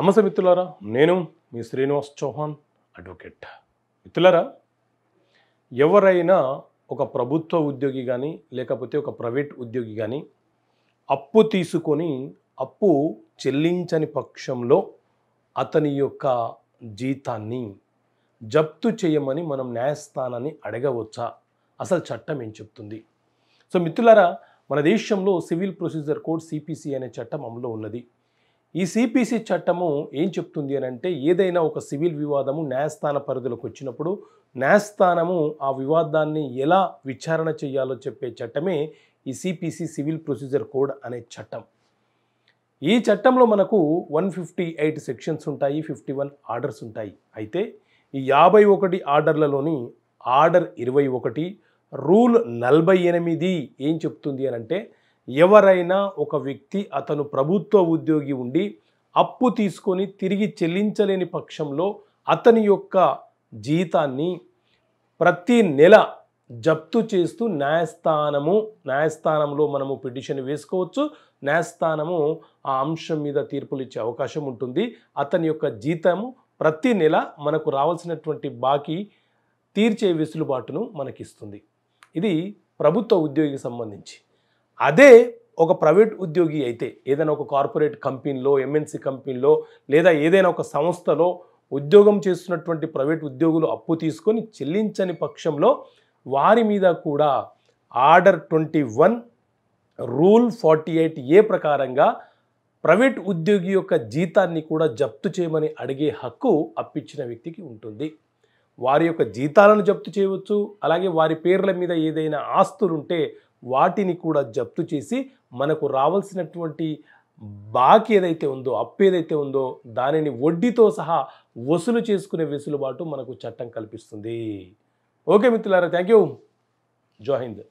నమస్తే మిత్రులారా, నేను మీ శ్రీనివాస్ చౌహాన్ అడ్వకేట్. మిత్రులారా, ఎవరైనా ఒక ప్రభుత్వ ఉద్యోగి కానీ లేకపోతే ఒక ప్రైవేట్ ఉద్యోగి కానీ అప్పు తీసుకొని అప్పు చెల్లించని పక్షంలో అతని యొక్క జీతాన్ని జప్తు చేయమని మనం న్యాయస్థానాన్ని అడగవచ్చా? అసలు చట్టం ఏం చెప్తుంది? సో మిత్రులారా, మన దేశంలో సివిల్ ప్రొసీజర్ కోడ్ సిపిసి అనే చట్టం అమలులో ఉన్నది. ఈ సిపిసి చట్టము ఏం చెప్తుంది అని అంటే, ఏదైనా ఒక సివిల్ వివాదము న్యాయస్థాన పరిధిలోకి వచ్చినప్పుడు న్యాయస్థానము ఆ వివాదాన్ని ఎలా విచారణ చేయాలో చెప్పే చట్టమే ఈ సిపిసి సివిల్ ప్రొసీజర్ కోడ్ అనే చట్టం. ఈ చట్టంలో మనకు 158 సెక్షన్స్ ఉంటాయి, 51 ఆర్డర్స్ ఉంటాయి. అయితే ఈ 51 ఆర్డర్లలోని ఆర్డర్ 21 రూల్ 48 ఏం చెప్తుంది అని అంటే, ఎవరైనా ఒక వ్యక్తి అతను ప్రభుత్వ ఉద్యోగి ఉండి అప్పు తీసుకొని తిరిగి చెల్లించలేని పక్షంలో అతని యొక్క జీతాన్ని ప్రతి నెల జప్తు చేస్తూ న్యాయస్థానంలో మనము పిటిషన్ వేసుకోవచ్చు. న్యాయస్థానము ఆ అంశం మీద తీర్పులు ఇచ్చే అవకాశం ఉంటుంది. అతని యొక్క జీతము ప్రతి నెల మనకు రావాల్సినటువంటి బాకీ తీర్చే వెసులుబాటును మనకిస్తుంది. ఇది ప్రభుత్వ ఉద్యోగికి సంబంధించి. అదే ఒక ప్రైవేట్ ఉద్యోగి అయితే, ఏదైనా ఒక కార్పొరేట్ కంపెనీలో, ఎంఎన్సి కంపెనీలో లేదా ఏదైనా ఒక సంస్థలో ఉద్యోగం చేస్తున్నటువంటి ప్రైవేట్ ఉద్యోగులు అప్పు తీసుకొని చెల్లించని పక్షంలో వారి మీద కూడా ఆర్డర్ 21 రూల్ 48A ప్రకారంగా ప్రైవేట్ ఉద్యోగి యొక్క జీతాన్ని కూడా జప్తు చేయమని అడిగే హక్కు అప్పిచ్చిన వ్యక్తికి ఉంటుంది. వారి యొక్క జీతాలను జప్తు చేయవచ్చు. అలాగే వారి పేర్ల మీద ఏదైనా ఆస్తులుంటే వాటిని కూడా జప్తు చేసి మనకు రావాల్సినటువంటి బాకీ ఏదైతే ఉందో, అప్పు ఏదైతే ఉందో దానిని వడ్డీతో సహా వసూలు చేసుకునే వెసులుబాటు మనకు చట్టం కల్పిస్తుంది. ఓకే మిత్రులారా, థ్యాంక్ యూ. జై హింద్.